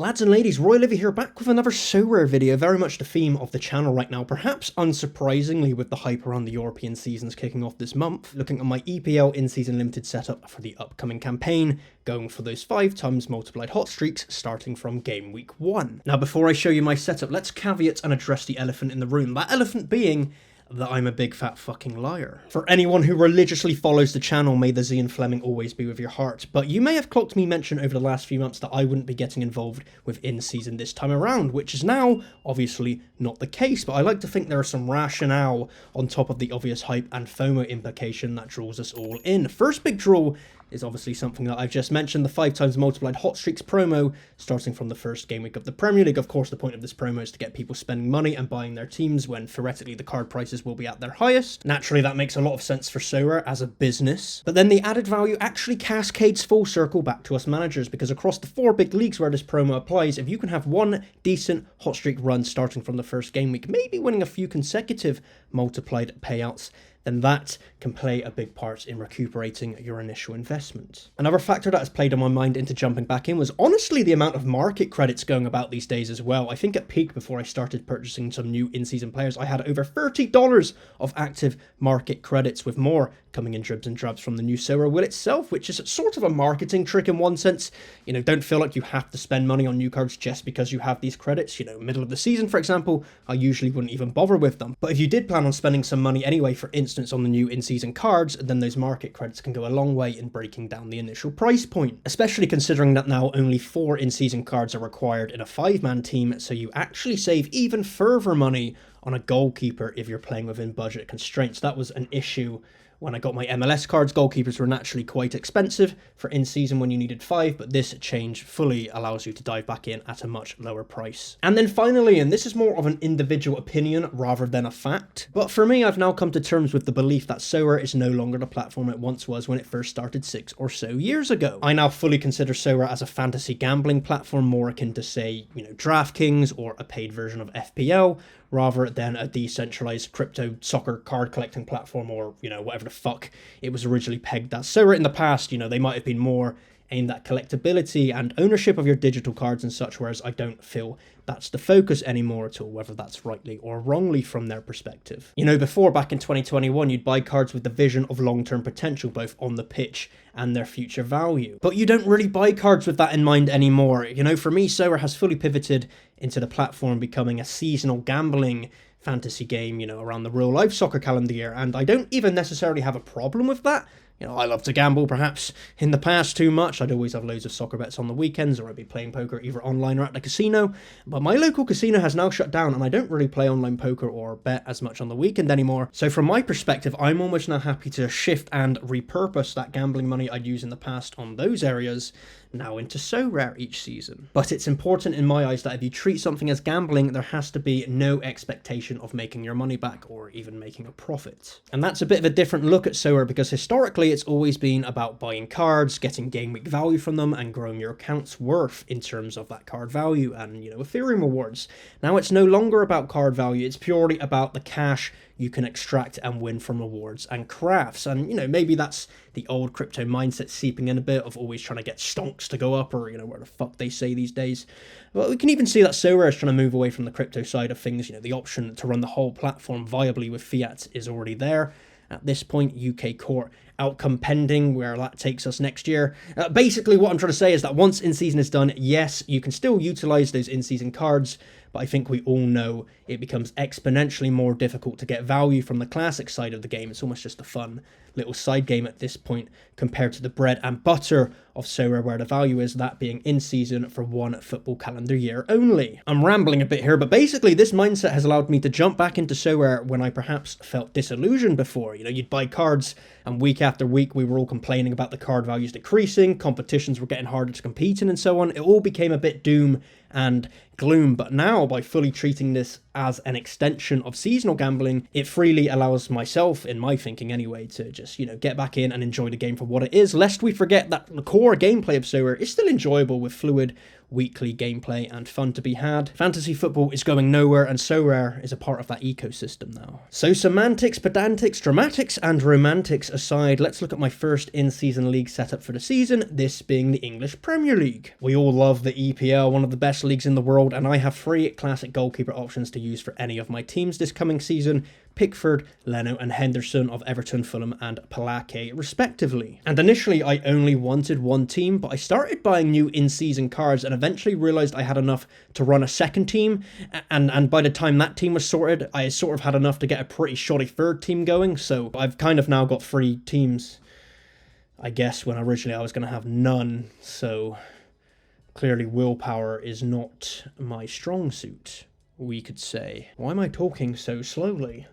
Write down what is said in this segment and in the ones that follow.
Lads and ladies, Royalivi here, back with another Sorare video, very much the theme of the channel right now, perhaps unsurprisingly with the hype around the European seasons kicking off this month, looking at my EPL in-season limited setup for the upcoming campaign, going for those 5 times multiplied hot streaks starting from game week 1. Now before I show you my setup, let's caveat and address the elephant in the room, that elephant being that I'm a big fat fucking liar. For anyone who religiously follows the channel, may the Zian Fleming always be with your heart, but you may have clocked me mention over the last few months that I wouldn't be getting involved with in-season this time around, which is now obviously not the case, but I like to think there is some rationale on top of the obvious hype and FOMO implication that draws us all in. First big draw is obviously something that I've just mentioned, the 5 times multiplied hot streaks promo starting from the first game week of the Premier League. Of course, the point of this promo is to get people spending money and buying their teams when theoretically the card prices will be at their highest. Naturally, that makes a lot of sense for Sorare as a business, but then the added value actually cascades full circle back to us managers, because across the 4 big leagues where this promo applies, if you can have one decent hot streak run starting from the first game week, maybe winning a few consecutive multiplied payouts, then that can play a big part in recuperating your initial investment. Another factor that has played on my mind into jumping back in was honestly the amount of market credits going about these days as well. I think at peak, before I started purchasing some new in-season players, I had over $30 of active market credits, with more coming in dribs and drabs from the new Sorare will itself, which is sort of a marketing trick in one sense. You know, don't feel like you have to spend money on new cards just because you have these credits. You know, middle of the season, for example, I usually wouldn't even bother with them. But if you did plan on spending some money anyway, for instance, on the new in-season cards, then those market credits can go a long way in breaking down the initial price point, especially considering that now only 4 in-season cards are required in a 5-man team, so you actually save even further money on a goalkeeper if you're playing within budget constraints. That was an issue when I got my MLS cards. Goalkeepers were naturally quite expensive for in-season when you needed 5, but this change fully allows you to dive back in at a much lower price. And then finally, and this is more of an individual opinion rather than a fact, but for me, I've now come to terms with the belief that Sorare is no longer the platform it once was when it first started 6 or so years ago. I now fully consider Sorare as a fantasy gambling platform, more akin to, say, you know, DraftKings or a paid version of FPL, rather than a decentralized crypto soccer card collecting platform, or, you know, whatever the fuck it was originally pegged as. Sorare in the past, you know, they might have been more aimed at collectability and ownership of your digital cards and such, whereas I don't feel that's the focus anymore at all, whether that's rightly or wrongly from their perspective. You know, before, back in 2021, you'd buy cards with the vision of long-term potential, both on the pitch and their future value. But you don't really buy cards with that in mind anymore. You know, for me, Sorare has fully pivoted into the platform becoming a seasonal gambling fantasy game, you know, around the real life soccer calendar year, and I don't even necessarily have a problem with that. You know, I love to gamble, perhaps in the past too much. I'd always have loads of soccer bets on the weekends, or I'd be playing poker either online or at the casino. But my local casino has now shut down, and I don't really play online poker or bet as much on the weekend anymore. So from my perspective, I'm almost now happy to shift and repurpose that gambling money I'd used in the past on those areas now into Sorare each season. But it's important in my eyes that if you treat something as gambling, there has to be no expectation of making your money back or even making a profit. And that's a bit of a different look at Sorare, because historically it's always been about buying cards, getting game week value from them, and growing your account's worth in terms of that card value and, you know, Ethereum rewards. Now it's no longer about card value, it's purely about the cash you can extract and win from rewards and crafts. And, you know, maybe that's the old crypto mindset seeping in a bit of always trying to get stonks to go up, or, you know, where the fuck they say these days. But we can even see that Sorare is trying to move away from the crypto side of things. You know, the option to run the whole platform viably with fiat is already there. At this point, UK court outcome pending, where that takes us next year. Basically, what I'm trying to say is that once in-season is done, yes, you can still utilize those in-season cards, but I think we all know it becomes exponentially more difficult to get value from the classic side of the game. It's almost just a fun little side game at this point, compared to the bread and butter of Sorare, where the value is that being in season for 1 football calendar year only. I'm rambling a bit here, but basically this mindset has allowed me to jump back into Sorare when I perhaps felt disillusioned before. You know, you'd buy cards and week after week we were all complaining about the card values decreasing, competitions were getting harder to compete in, and so on. It all became a bit doom and gloom, but now by fully treating this as an extension of seasonal gambling, it freely allows myself, in my thinking anyway, to just, you know, get back in and enjoy the game for what it is, lest we forget that the core gameplay of Sorare is still enjoyable with fluid weekly gameplay and fun to be had. Fantasy football is going nowhere, and Sorare is a part of that ecosystem now. So semantics, pedantics, dramatics, and romantics aside, let's look at my first in-season league setup for the season, this being the English Premier League. We all love the EPL, one of the best leagues in the world, and I have 3 classic goalkeeper options to use for any of my teams this coming season: Pickford, Leno and Henderson of Everton, Fulham and Palace respectively. And initially I only wanted one team, but I started buying new in-season cards and eventually realised I had enough to run a second team, and by the time that team was sorted, I sort of had enough to get a pretty shoddy third team going, so I've kind of now got 3 teams, I guess, when originally I was going to have none, so clearly willpower is not my strong suit, we could say. Why am I talking so slowly?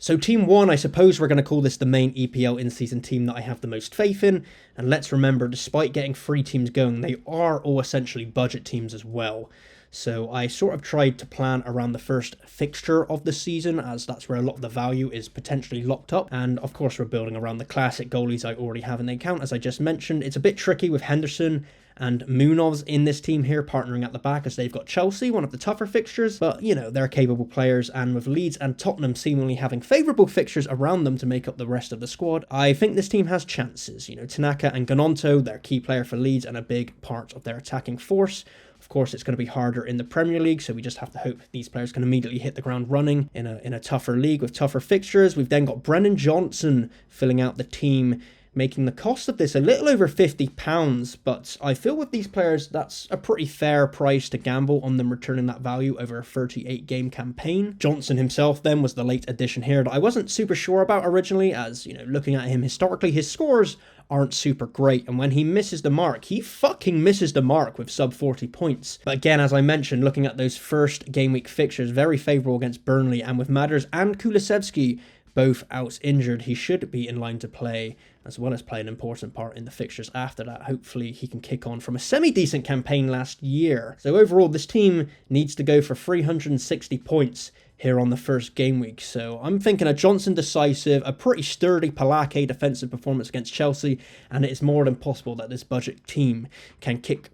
So team 1, I suppose we're going to call this the main EPL in-season team that I have the most faith in, and let's remember, despite getting 3 teams going, they are all essentially budget teams as well. So I sort of tried to plan around the first fixture of the season, as that's where a lot of the value is potentially locked up. And of course we're building around the classic goalies I already have in the account, as I just mentioned. It's a bit tricky with Henderson and Munoz in this team here partnering at the back, as they've got Chelsea, one of the tougher fixtures, but you know, they're capable players, and with Leeds and Tottenham seemingly having favourable fixtures around them to make up the rest of the squad, I think this team has chances. You know, Tanaka and Gnonto, they're key player for Leeds and a big part of their attacking force. Of course, it's going to be harder in the Premier League, so we just have to hope these players can immediately hit the ground running in a tougher league with tougher fixtures. We've then got Brennan Johnson filling out the team, making the cost of this a little over £50, but I feel with these players that's a pretty fair price to gamble on them returning that value over a 38-game campaign. Johnson himself then was the late addition here that I wasn't super sure about originally, as, you know, looking at him historically, his scores aren't super great, and when he misses the mark, he fucking misses the mark with sub 40 points. But again, as I mentioned, looking at those first game week fixtures, very favourable against Burnley, and with Madders and Kulusevski both out injured, he should be in line to play, as well as play an important part in the fixtures after that. Hopefully he can kick on from a semi-decent campaign last year. So overall, this team needs to go for 360 points here on the first game week. So I'm thinking a Johnson decisive, a pretty sturdy Palace defensive performance against Chelsea, and it is more than possible that this budget team can kick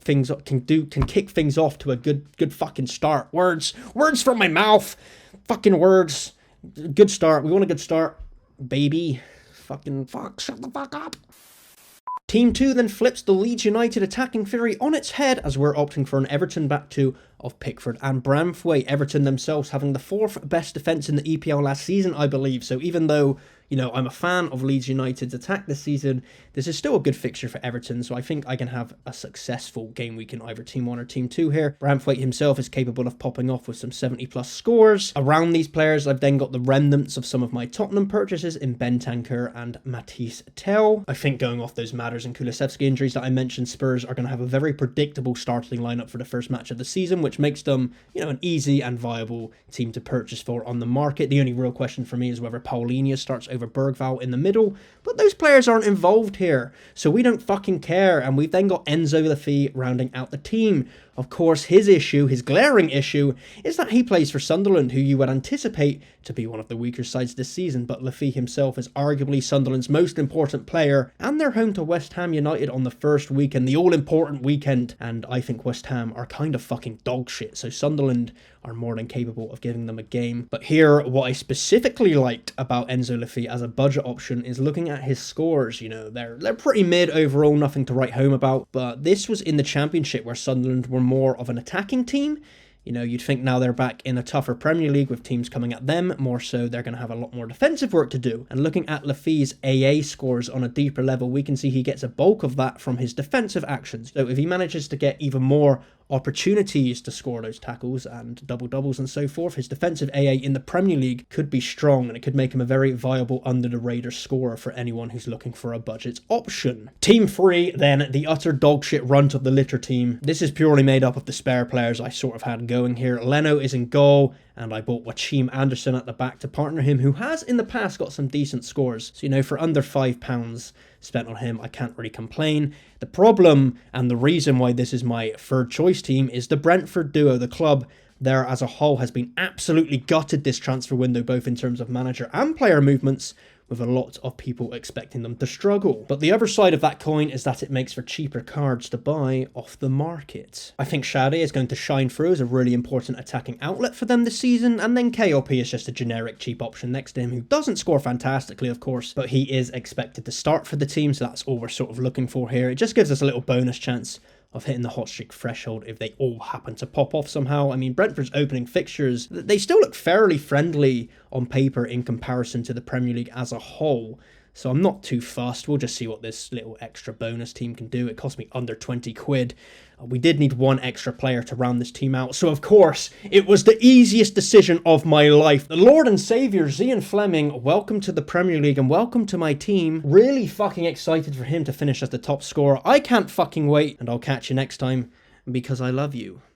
things off to a good fucking start. Words from my mouth. Fucking words. Good start. We want a good start, baby. Fucking fuck. Shut the fuck up. Team 2 then flips the Leeds United attacking theory on its head, as we're opting for an Everton back 2 of Pickford and Bramthwaite. Everton themselves having the 4th best defence in the EPL last season, I believe. So even though, you know, I'm a fan of Leeds United's attack this season, this is still a good fixture for Everton, so I think I can have a successful game week in either Team 1 or Team 2 here. Bramthwaite himself is capable of popping off with some 70+ scores. Around these players, I've then got the remnants of some of my Tottenham purchases in Bentancur and Matisse Tell. I think going off those Madders and Kulusevski injuries that I mentioned, Spurs are going to have a very predictable starting lineup for the first match of the season, which makes them, you know, an easy and viable team to purchase for on the market. The only real question for me is whether Paulinho starts over Bergvall in the middle, but those players aren't involved here, so we don't fucking care. And we've then got Enzo Lafi rounding out the team. Of course, his glaring issue, is that he plays for Sunderland, who you would anticipate to be one of the weaker sides this season, but Lafi himself is arguably Sunderland's most important player, and they're home to West Ham United on the first weekend, the all-important weekend, and I think West Ham are kind of fucking dog shit, so Sunderland are more than capable of giving them a game. But here, what I specifically liked about Enzo Lafi as a budget option is looking at his scores. You know, they're pretty mid overall, nothing to write home about, but this was in the Championship where Sunderland were more of an attacking team. You know, you'd think now they're back in a tougher Premier League with teams coming at them, more so they're going to have a lot more defensive work to do. And looking at Lafi's AA scores on a deeper level, we can see he gets a bulk of that from his defensive actions. So if he manages to get even more opportunities to score those tackles and double-doubles and so forth, his defensive AA in the Premier League could be strong, and it could make him a very viable under-the-radar scorer for anyone who's looking for a budget option. Team 3, then, the utter dogshit runt of the litter team. This is purely made up of the spare players I sort of had going here. Leno is in goal, and I bought Joachim Anderson at the back to partner him, who has in the past got some decent scores. So, you know, for under £5 spent on him, I can't really complain. The problem, and the reason why this is my third choice team, is the Brentford duo. The club there as a whole has been absolutely gutted this transfer window, both in terms of manager and player movements, with a lot of people expecting them to struggle. But the other side of that coin is that it makes for cheaper cards to buy off the market. I think Sorare is going to shine through as a really important attacking outlet for them this season, and then KOP is just a generic cheap option next to him who doesn't score fantastically, of course, but he is expected to start for the team, so that's all we're sort of looking for here. It just gives us a little bonus chance of hitting the hot streak threshold if they all happen to pop off somehow. I mean, Brentford's opening fixtures, they still look fairly friendly on paper in comparison to the Premier League as a whole. So I'm not too fussed. We'll just see what this little extra bonus team can do. It cost me under 20 quid. We did need one extra player to round this team out. So of course, it was the easiest decision of my life. The Lord and Saviour, Zian Fleming, welcome to the Premier League and welcome to my team. Really fucking excited for him to finish as the top scorer. I can't fucking wait, and I'll catch you next time because I love you.